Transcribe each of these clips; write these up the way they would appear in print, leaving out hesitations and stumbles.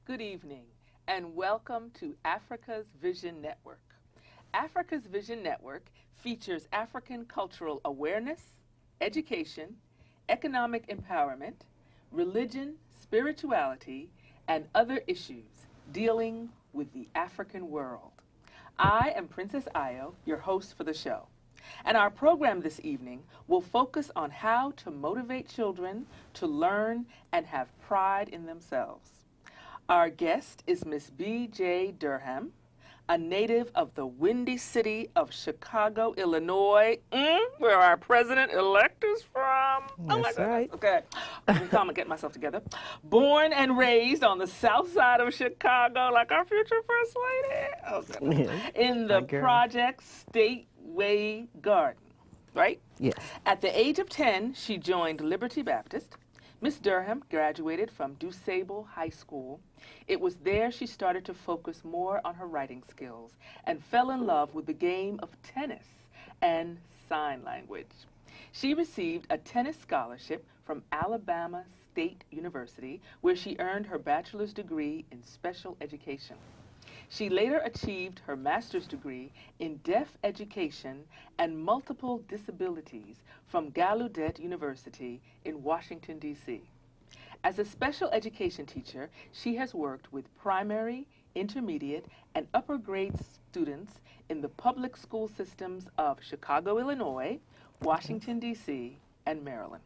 Good evening, and welcome to Africa's Vision Network. Africa's Vision Network features African cultural awareness, education, economic empowerment, religion, spirituality, and other issues dealing with the African world. I am Princess Ayo, your host for the show. And our program this evening will focus on how to motivate children to learn and have pride in themselves. Our guest is Miss B.J. Durham, a native of the windy city of Chicago, Illinois, where our president-elect is from. That's right. Okay, let me calm and get myself together. Born and raised on the south side of Chicago, like our future first lady, in the Project Stateway Garden, right? Yes. At the age of 10, she joined Liberty Baptist. Miss Durham graduated from DuSable High School. It was there she started to focus more on her writing skills and fell in love with the game of tennis and sign language. She received a tennis scholarship from Alabama State University, where she earned her bachelor's degree in special education. She later achieved her master's degree in deaf education and multiple disabilities from Gallaudet University in Washington, D.C. As a special education teacher, she has worked with primary, intermediate, and upper grade students in the public school systems of Chicago, Illinois, Washington, D.C., and Maryland.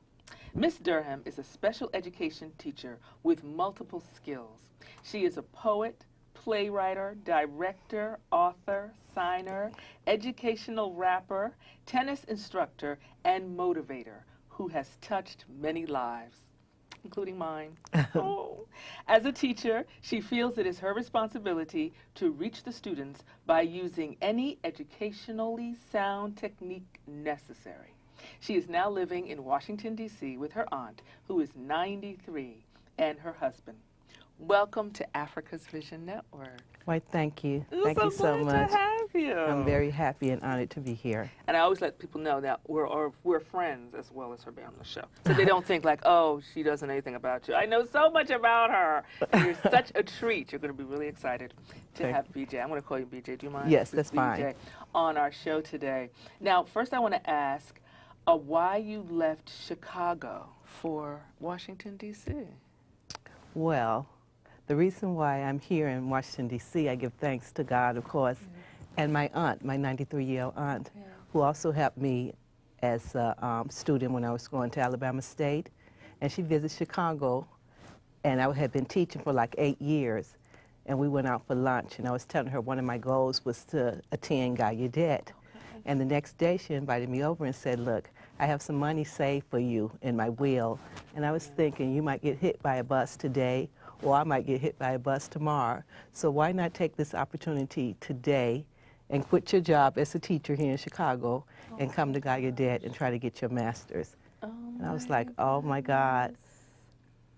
Miss Durham is a special education teacher with multiple skills. She is a poet, playwright, director, author, signer, educational rapper, tennis instructor, and motivator who has touched many lives, including mine. As a teacher, she feels it is her responsibility to reach the students by using any educationally sound technique necessary. She is now living in Washington, D.C. with her aunt, who is 93, and her husband. Welcome to Africa's Vision Network. Why, thank you. Thank you so much. To have you. I'm very happy and honored to be here. And I always let people know that we're friends as well as her being on the show. So they don't think like, oh, she doesn't know anything about you. I know so much about her. And you're such a treat. You're going to be really excited to have BJ. I'm going to call you BJ. Do you mind? Yes, that's fine. BJ on our show today. Now, first I want to ask why you left Chicago for Washington, D.C. Well, the reason why I'm here in Washington, D.C., I give thanks to God, of course, and my aunt, my 93-year-old aunt, who also helped me as a student when I was going to Alabama State. And she visited Chicago, and I had been teaching for like 8 years, and we went out for lunch, and I was telling her one of my goals was to attend Gallaudet. And the next day, she invited me over and said, look, I have some money saved for you in my will. And I was thinking, you might get hit by a bus today, or I might get hit by a bus tomorrow. So why not take this opportunity today and quit your job as a teacher here in Chicago and come to Gallaudet and try to get your master's? And I was like, oh my God,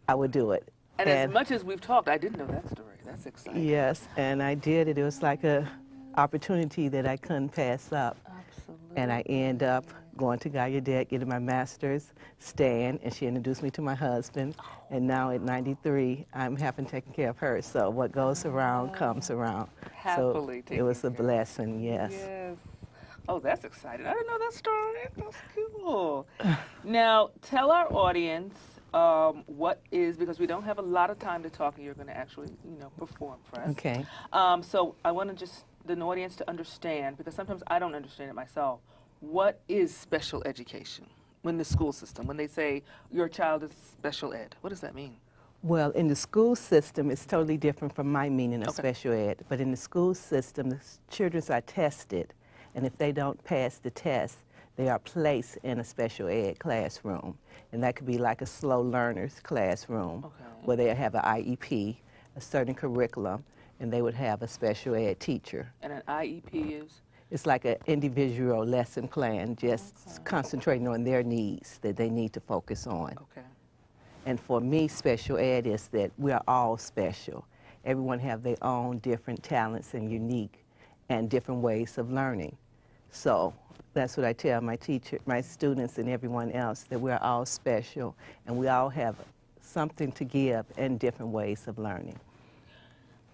I would do it. And as much as we've talked, I didn't know that story. That's exciting. Yes, and I did it. It was like a opportunity that I couldn't pass up. Absolutely. And I end up going to Gallaudet, getting my master's, staying, and she introduced me to my husband. And now at 93, I'm having taken care of her. So what goes around comes around. Happily so it was a blessing, yes. Yes. Oh, that's exciting. I didn't know that story. That's cool. Now, tell our audience what is, because we don't have a lot of time to talk, and you're going to actually, perform for us. Okay. So I want to just the audience to understand, because sometimes I don't understand it myself. What is special education when the school system, when they say your child is special ed? What does that mean? Well, in the school system, it's totally different from my meaning of special ed. But in the school system, the children are tested, and if they don't pass the test, they are placed in a special ed classroom. And that could be like a slow learners classroom, where they have an IEP, a certain curriculum, and they would have a special ed teacher. And an IEP is? It's like an individual lesson plan, just concentrating on their needs that they need to focus on. Okay. And for me, special ed is that we are all special. Everyone have their own different talents and unique and different ways of learning. So that's what I tell my students and everyone else, that we're all special and we all have something to give and different ways of learning.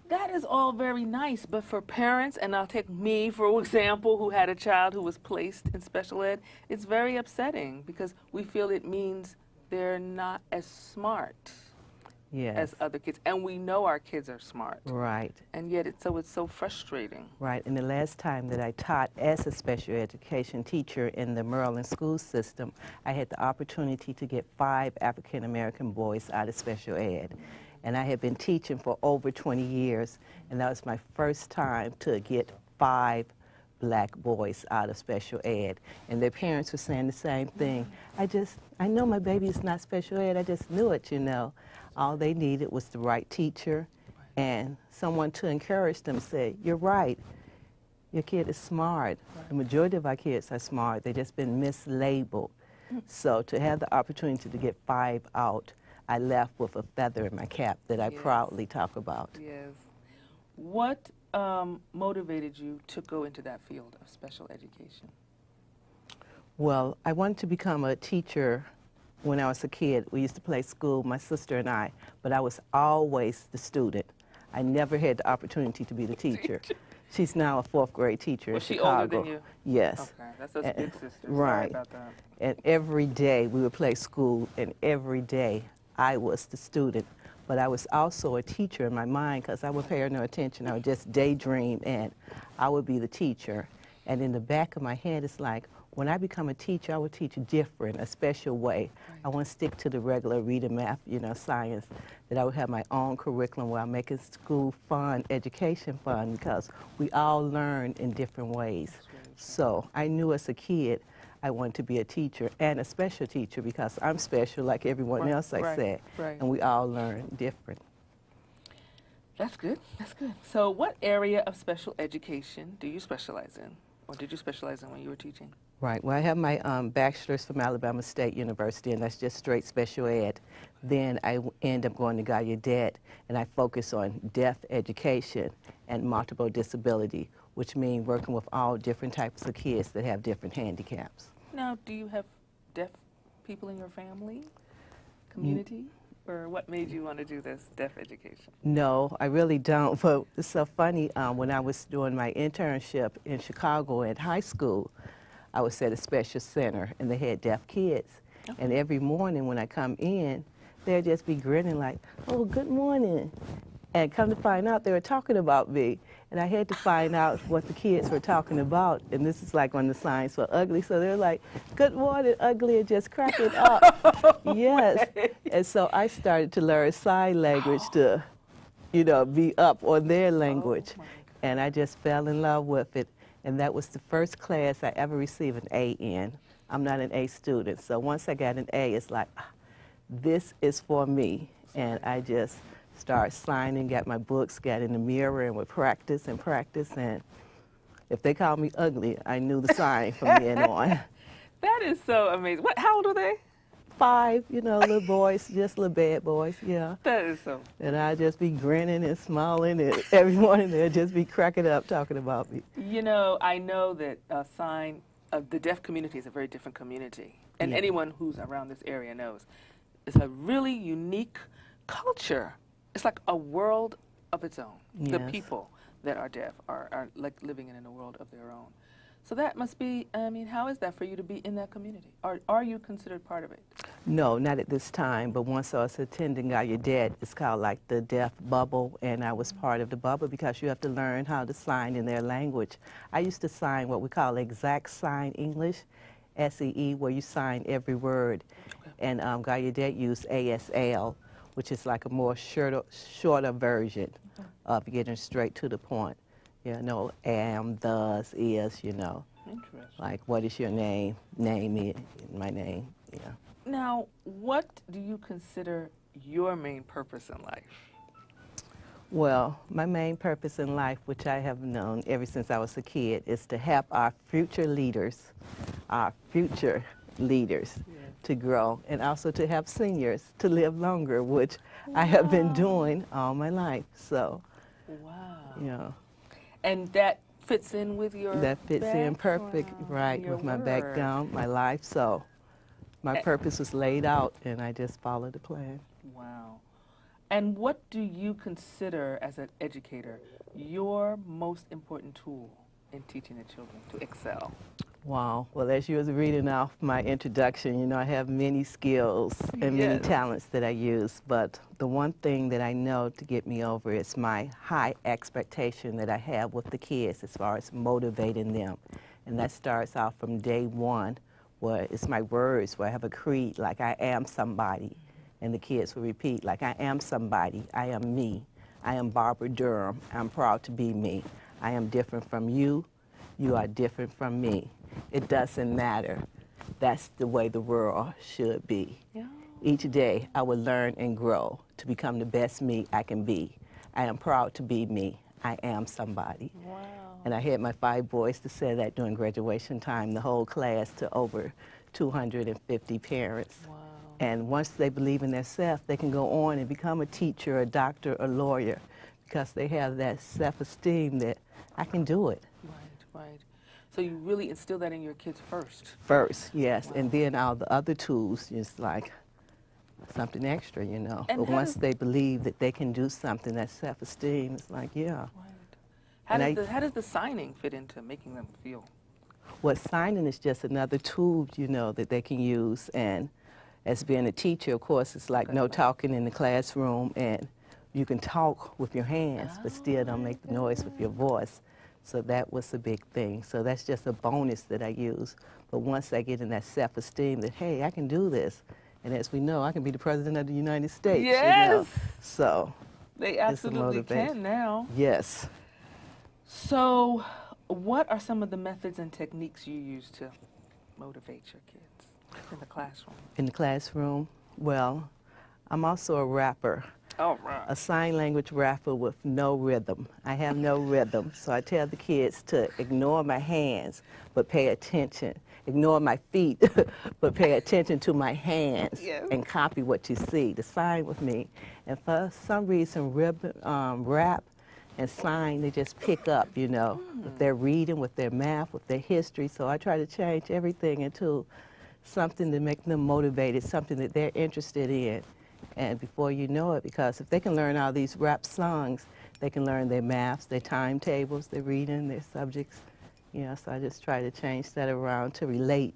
That is all very nice, but for parents, and I'll take me for example, who had a child who was placed in special ed, it's very upsetting because we feel it means they're not as smart as other kids, and we know our kids are smart. Right. And yet it's so frustrating. Right, and the last time that I taught as a special education teacher in the Maryland school system, I had the opportunity to get 5 African American boys out of special ed. And I had been teaching for over 20 years, and that was my first time to get 5 black boys out of special ed. And their parents were saying the same thing. I know my baby is not special ed, I just knew it, you know. All they needed was the right teacher and someone to encourage them, say, you're right, your kid is smart. The majority of our kids are smart, they've just been mislabeled. So to have the opportunity to get 5 out, I left with a feather in my cap that I proudly talk about. Yes. What motivated you to go into that field of special education? Well, I wanted to become a teacher when I was a kid. We used to play school, my sister and I, but I was always the student. I never had the opportunity to be the teacher. She's now a 4th grade teacher in Chicago. Was she older than you? Yes. Okay, that's a big sister. Right. Sorry about that. And every day we would play school, and every day I was the student. But I was also a teacher in my mind because I would pay her no attention. I would just daydream, and I would be the teacher. And in the back of my head, it's like, when I become a teacher, I will teach different, a special way. Right. I want to stick to the regular reading, math, you know, science, that I would have my own curriculum where I'm making school fun, education fun, because we all learn in different ways. So I knew as a kid I wanted to be a teacher and a special teacher because I'm special like everyone else, I said, and we all learn different. That's good. That's good. So what area of special education do you specialize in? Or did you specialize in when you were teaching? Right. Well, I have my bachelor's from Alabama State University, and that's just straight special ed. Then I end up going to Gallaudet, and I focus on deaf education and multiple disability, which means working with all different types of kids that have different handicaps. Now, do you have deaf people in your family, community? Or what made you want to do this deaf education? No, I really don't. But it's so funny, when I was doing my internship in Chicago at high school, I was at a special center, and they had deaf kids. Okay. And every morning when I come in, they'd just be grinning like, oh, good morning. And come to find out, they were talking about me. And I had to find out what the kids were talking about. And this is like when the signs were ugly. So they were like, good morning, ugly, and just cracking up. Yes. And so I started to learn sign language to, you know, be up on their language. And I just fell in love with it. And that was the first class I ever received an A in. I'm not an A student. So once I got an A, it's like, this is for me. And I just started signing, got my books, got in the mirror, and would practice and practice. And if they called me ugly, I knew the sign from then on. That is so amazing. How old are they? 5, you know, little boys, just little bad boys, yeah. That is so. And I'd just be grinning and smiling, and every morning they'd just be cracking up talking about me. You know, I know that the deaf community is a very different community. And anyone who's around this area knows. It's a really unique culture. It's like a world of its own. Yes. The people that are deaf are like living in a world of their own. So that must be, I mean, how is that for you to be in that community? Are you considered part of it? No, not at this time, but once I was attending Gallaudet, it's called like the deaf bubble, and I was part of the bubble because you have to learn how to sign in their language. I used to sign what we call exact sign English, SEE, where you sign every word. Okay. And Gallaudet used ASL, which is like a more shorter version of getting straight to the point. You know, am, thus, is, you know. Interesting. Like, what is your name? Name it, my name, yeah. Now, what do you consider your main purpose in life? Well, my main purpose in life, which I have known ever since I was a kid, is to help our future leaders to grow, and also to help seniors to live longer, which I have been doing all my life, so. Wow. You know. And that fits in with your That fits in perfect, right, with my background, my life, so my purpose was laid out, and I just followed the plan. Wow. And what do you consider, as an educator, your most important tool in teaching the children to excel? Wow. Well, as you was reading off my introduction, you know, I have many skills and many talents that I use, but the one thing that I know to get me over is my high expectation that I have with the kids as far as motivating them. And that starts off from day one, where it's my words, where I have a creed, like I am somebody. And the kids will repeat, like, I am somebody, I am me. I am Barbara Durham, I'm proud to be me. I am different from you, you are different from me. It doesn't matter. That's the way the world should be. Yeah. Each day I will learn and grow to become the best me I can be. I am proud to be me, I am somebody. Wow. And I had my 5 boys to say that during graduation time, the whole class, to over 250 parents. Wow. And once they believe in themselves, they can go on and become a teacher, a doctor, a lawyer, because they have that self-esteem that I can do it. Right, right. So you really instill that in your kids first? First, yes. Wow. And then all the other tools, just like something extra, you know. And but once they believe that they can do something, that self-esteem is like, yeah. Right. How does the signing fit into making them feel? Well, signing is just another tool, you know, that they can use. And as being a teacher, of course, it's like no talking in the classroom, and you can talk with your hands, but still don't make the noise with your voice. So that was a big thing. So that's just a bonus that I use. But once I get in that self-esteem that, hey, I can do this, and as we know, I can be the President of the United States. Yes! You know? So they absolutely can now. Yes. So what are some of the methods and techniques you use to motivate your kids in the classroom? In the classroom? Well, I'm also a rapper. Oh, right. A sign language rapper with no rhythm. I have no rhythm, so I tell the kids to ignore my hands, but pay attention. Ignore my feet, but pay attention to my hands, and copy what you see. To sign with me. And for some reason, rap and sign, they just pick up, you know, with their reading, with their math, with their history. So I try to change everything into something to make them motivated, something that they're interested in. And before you know it, because if they can learn all these rap songs, they can learn their maths, their timetables, their reading, their subjects. You know, so I just try to change that around to relate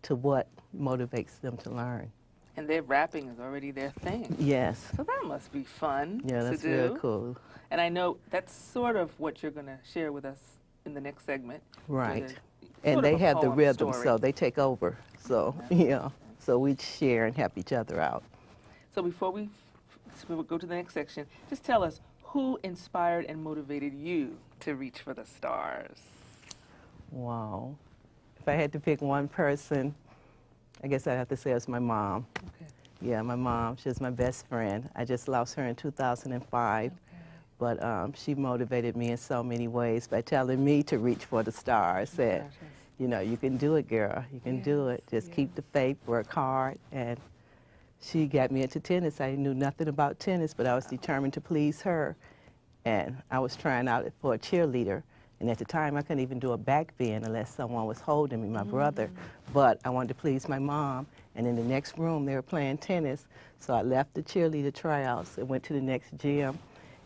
to what motivates them to learn. And their rapping is already their thing. Yes. So that must be fun to do. Yeah, that's really cool. And I know that's sort of what you're going to share with us in the next segment. Right. And they have the rhythm, so they take over. So, yeah. So we share and help each other out. So before we go to the next section, just tell us who inspired and motivated you to reach for the stars? Wow. If I had to pick one person, I guess I'd have to say it's my mom. Okay. Yeah, my mom. She was my best friend. I just lost her in 2005. Okay. But she motivated me in so many ways by telling me to reach for the stars. Said, you know, you can do it, girl. You can do it. Just keep the faith, work hard. And she got me into tennis. I knew nothing about tennis, but I was determined to please her. And I was trying out for a cheerleader. And at the time, I couldn't even do a back bend unless someone was holding me, my brother. But I wanted to please my mom. And in the next room, they were playing tennis. So I left the cheerleader tryouts and went to the next gym.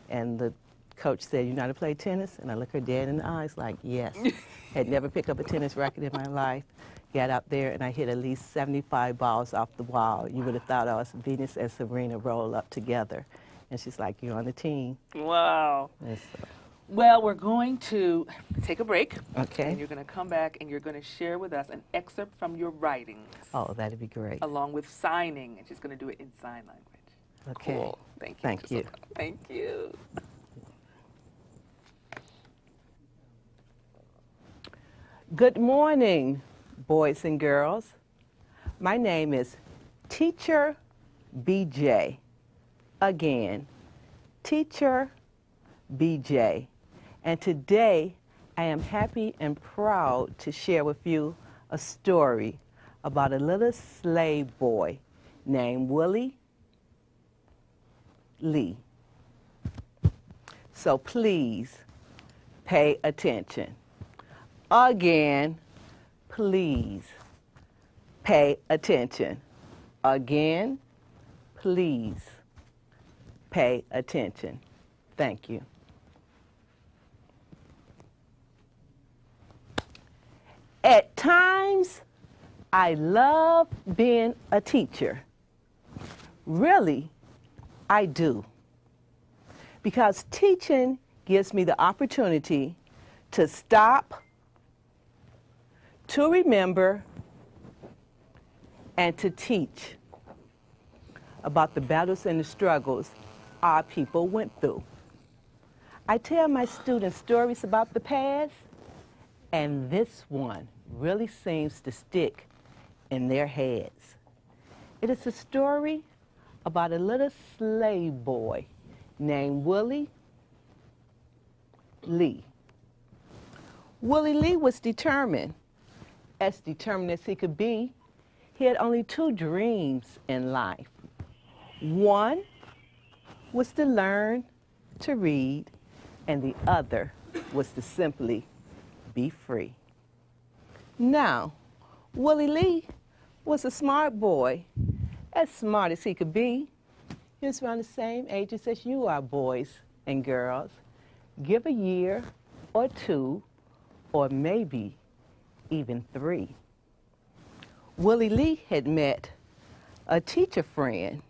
And the coach said, you know how to play tennis? And I looked her dead in the eyes like, yes. Had never picked up a tennis racket in my life. Got out there and I hit at least 75 balls off the wall. You would have thought I was Venus and Serena rolled up together. And she's like, you're on the team. Wow. So. Well, we're going to take a break. Okay. And you're going to come back and you're going to share with us an excerpt from your writings. Oh, that'd be great. Along with signing. And she's going to do it in sign language. Okay. Cool. Thank you. Thank you. Thank you. Good morning, boys and girls. My name is Teacher BJ. Again, Teacher BJ. And today I am happy and proud to share with you a story about a little slave boy named Willie Lee. So please pay attention. Again, please pay attention. Again, please pay attention. Thank you. At times, I love being a teacher. Really, I do. Because teaching gives me the opportunity to stop, to remember, and to teach about the battles and the struggles our people went through. I tell my students stories about the past, and this one really seems to stick in their heads. It is a story about a little slave boy named Willie Lee. Willie Lee was determined as he could be. He had only two dreams in life. One was to learn to read, and the other was to simply be free. Now, Willie Lee was a smart boy, as smart as he could be. He was around the same ages as you are, boys and girls. Give a year or two, or maybe even 3. Willie Lee had met a teacher friend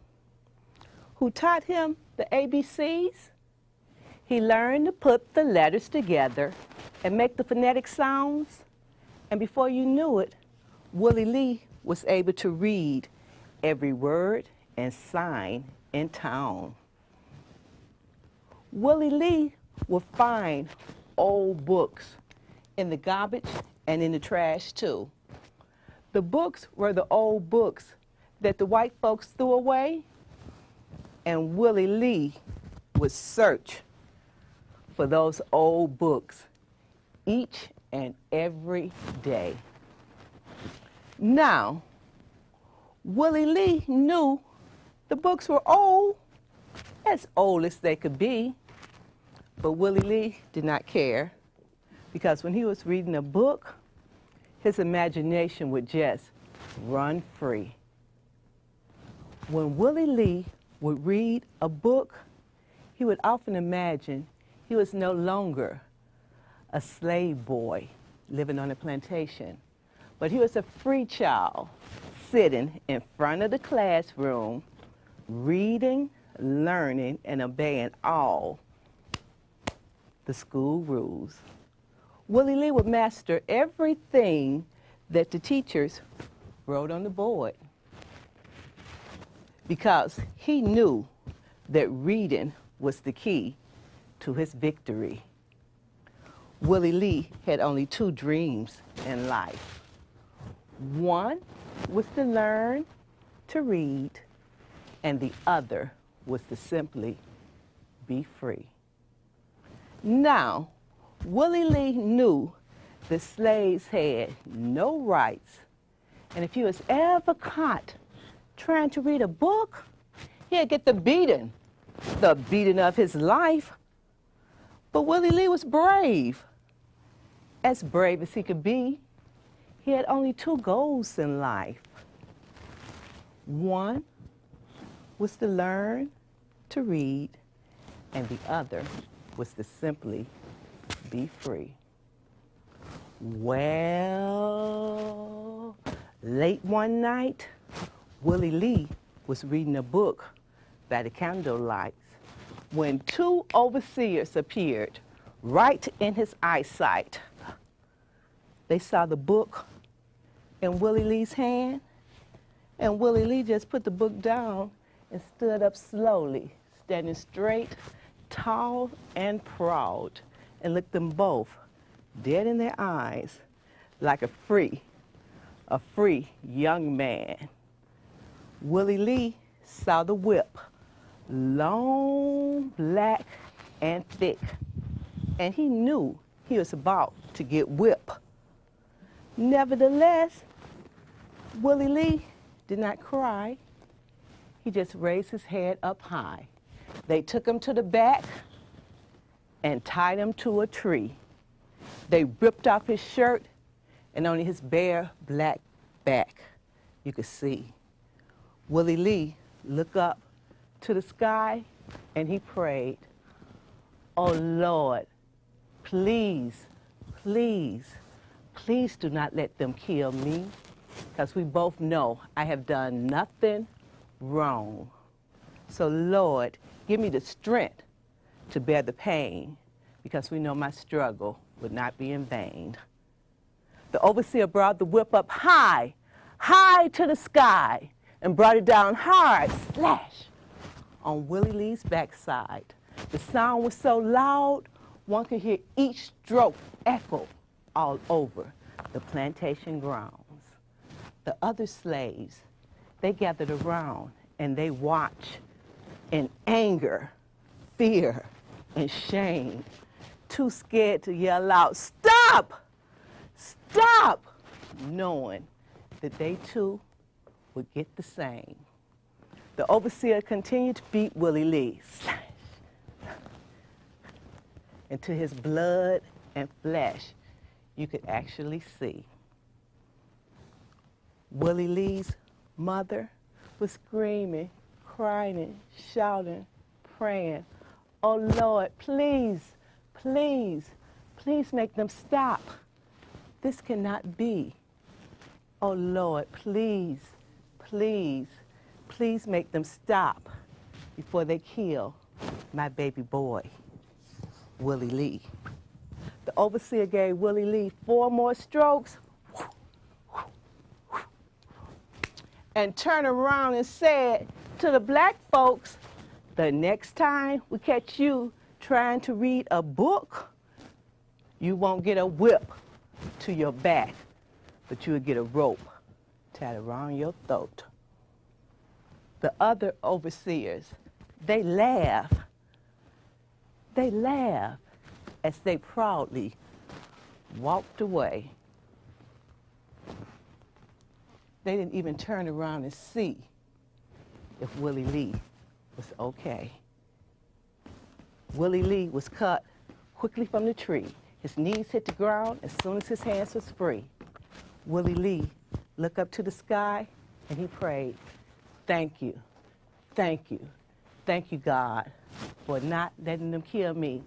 who taught him the ABCs. He learned to put the letters together and make the phonetic sounds. And before you knew it, Willie Lee was able to read every word and sign in town. Willie Lee would find old books in the garbage and in the trash too. The books were the old books that the white folks threw away, and Willie Lee would search for those old books each and every day. Now, Willie Lee knew the books were old as they could be, but Willie Lee did not care, because when he was reading a book, his imagination would just run free. When Willie Lee would read a book, he would often imagine he was no longer a slave boy living on a plantation, but he was a free child sitting in front of the classroom, reading, learning, and obeying all the school rules. Willie Lee would master everything that the teachers wrote on the board, because he knew that reading was the key to his victory. Willie Lee had only 2 dreams in life. One was to learn to read, and the other was to simply be free. Now, Willie Lee knew the slaves had no rights, and if he was ever caught trying to read a book, he'd get the beating of his life. But Willie Lee was brave as he could be. He had only 2 goals in life. One was to learn to read, and the other was to simply be free. Well, late one night, Willie Lee was reading a book by the candlelight when 2 overseers appeared right in his eyesight. They saw the book in Willie Lee's hand, and Willie Lee just put the book down and stood up slowly, standing straight, tall and proud, and looked them both dead in their eyes like a free young man. Willie Lee saw the whip, long, black, and thick, and he knew he was about to get whipped. Nevertheless, Willie Lee did not cry. He just raised his head up high. They took him to the back and tied him to a tree. They ripped off his shirt, and only his bare black back you could see. Willie Lee looked up to the sky and he prayed, "Oh Lord, please, please, please do not let them kill me, because we both know I have done nothing wrong. So Lord, give me the strength to bear the pain, because we know my struggle would not be in vain." The overseer brought the whip up high, high to the sky, and brought it down hard, slash, on Willie Lee's backside. The sound was so loud, one could hear each stroke echo all over the plantation grounds. The other slaves, they gathered around and they watched in anger, fear, and shame, too scared to yell out, "Stop! Stop!" knowing that they too would get the same. The overseer continued to beat Willie Lee, until his blood and flesh you could actually see. Willie Lee's mother was screaming, crying, shouting, praying, "Oh Lord, please, please, please make them stop. This cannot be. Oh Lord, please, please, please make them stop before they kill my baby boy, Willie Lee." The overseer gave Willie Lee 4 more strokes and turned around and said to the black folks, "The next time we catch you trying to read a book, you won't get a whip to your back, but you'll get a rope tied around your throat." The other overseers, they laughed as they proudly walked away. They didn't even turn around and see if Willie Lee was okay. Willie Lee was cut quickly from the tree. His knees hit the ground as soon as his hands was free. Willie Lee looked up to the sky and he prayed, "Thank you, thank you, thank you, God, for not letting them kill me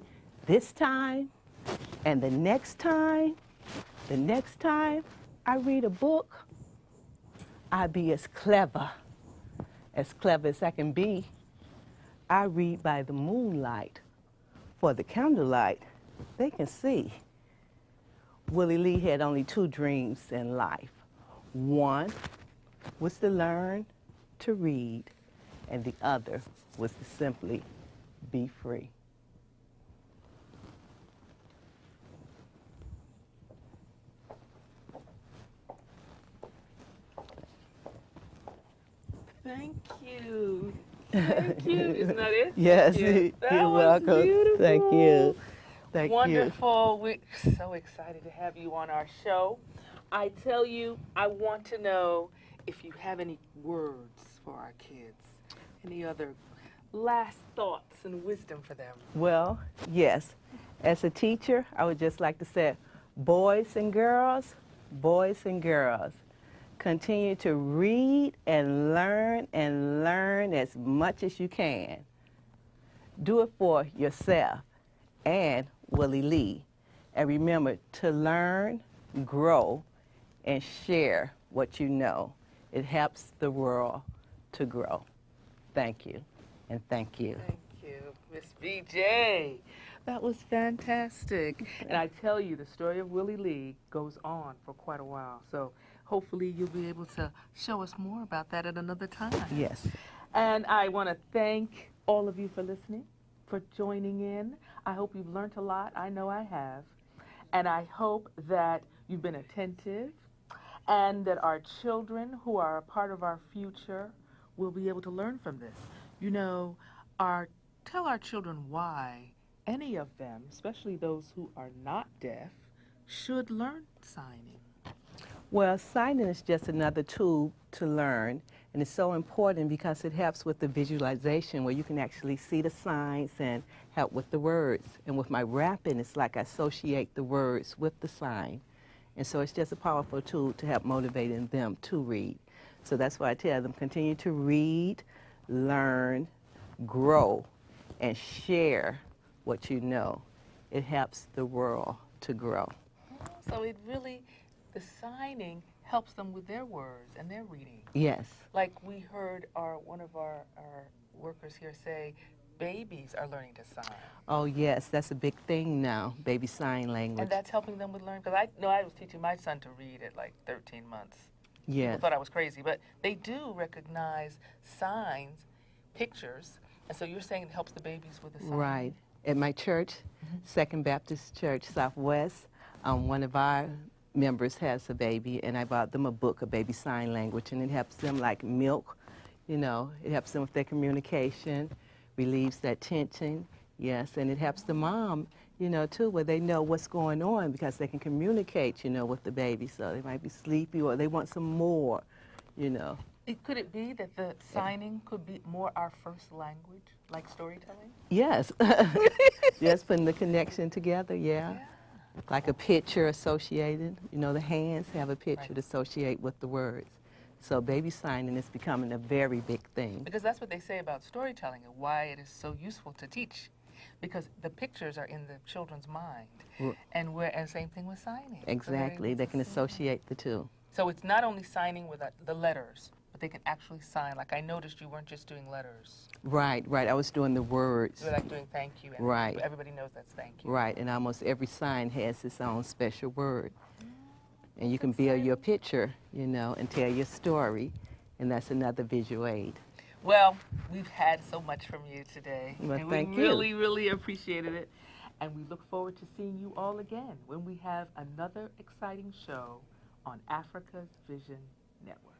this time, and the next time I read a book, I'll be as clever as I can be. I read by the moonlight, for the candlelight they can see." Willie Lee had only 2 dreams in life. One was to learn to read, and the other was to simply be free. Thank you. Thank you. Isn't that it? Yes, That you're was welcome. beautiful. Thank you. Thank you. Wonderful. We're so excited to have you on our show. I tell you, I want to know if you have any words for our kids, any other last thoughts and wisdom for them. Well, yes. As a teacher, I would just like to say, boys and girls, continue to read and learn as much as you can. Do it for yourself and Willie Lee. And remember to learn, grow, and share what you know. It helps the world to grow. Thank you, and thank you. Thank you, Miss BJ. That was fantastic. And I tell you, the story of Willie Lee goes on for quite a while. So hopefully you'll be able to show us more about that at another time. Yes. And I want to thank all of you for listening, for joining in. I hope you've learned a lot. I know I have. And I hope that you've been attentive and that our children, who are a part of our future, will be able to learn from this. You know, tell our children why any of them, especially those who are not deaf, should learn signing. Well, signing is just another tool to learn, and it's so important because it helps with the visualization where you can actually see the signs and help with the words. And with my rapping, it's like I associate the words with the sign. And so it's just a powerful tool to help motivating them to read. So that's why I tell them, continue to read, learn, grow, and share what you know, it helps the world to grow. Oh, so it really, the signing helps them with their words and their reading. Yes. Like we heard one of our workers here say, babies are learning to sign. Oh, yes, that's a big thing now, baby sign language. And that's helping them with learning, because I know I was teaching my son to read at like 13 months. Yes. People thought I was crazy, but they do recognize signs, pictures, and so you're saying it helps the babies with the sign? Right. At my church, Second Baptist Church Southwest, one of our members has a baby, and I bought them a book of baby sign language, and it helps them like milk, you know, it helps them with their communication, relieves that tension, yes, and it helps the mom, you know, too, where they know what's going on because they can communicate, you know, with the baby, so they might be sleepy or they want some more, you know. Could it be that the signing could be more our first language, like storytelling? Yes. Just putting the connection together, yeah. Like a picture associated. You know, the hands have a picture to associate with the words. So baby signing is becoming a very big thing. Because that's what they say about storytelling and why it is so useful to teach. Because the pictures are in the children's mind. And same thing with signing. Exactly. So they can associate the two. So it's not only signing with the letters, but they can actually sign. Like I noticed you weren't just doing letters. Right, right. I was doing the words. You were like doing thank you. And right. Everybody knows that's thank you. Right, and almost every sign has its own special word. And you can build your picture, you know, and tell your story, and that's another visual aid. Well, we've had so much from you today. Well, and thank we you. really, really appreciated it. And we look forward to seeing you all again when we have another exciting show on Africa's Vision Network.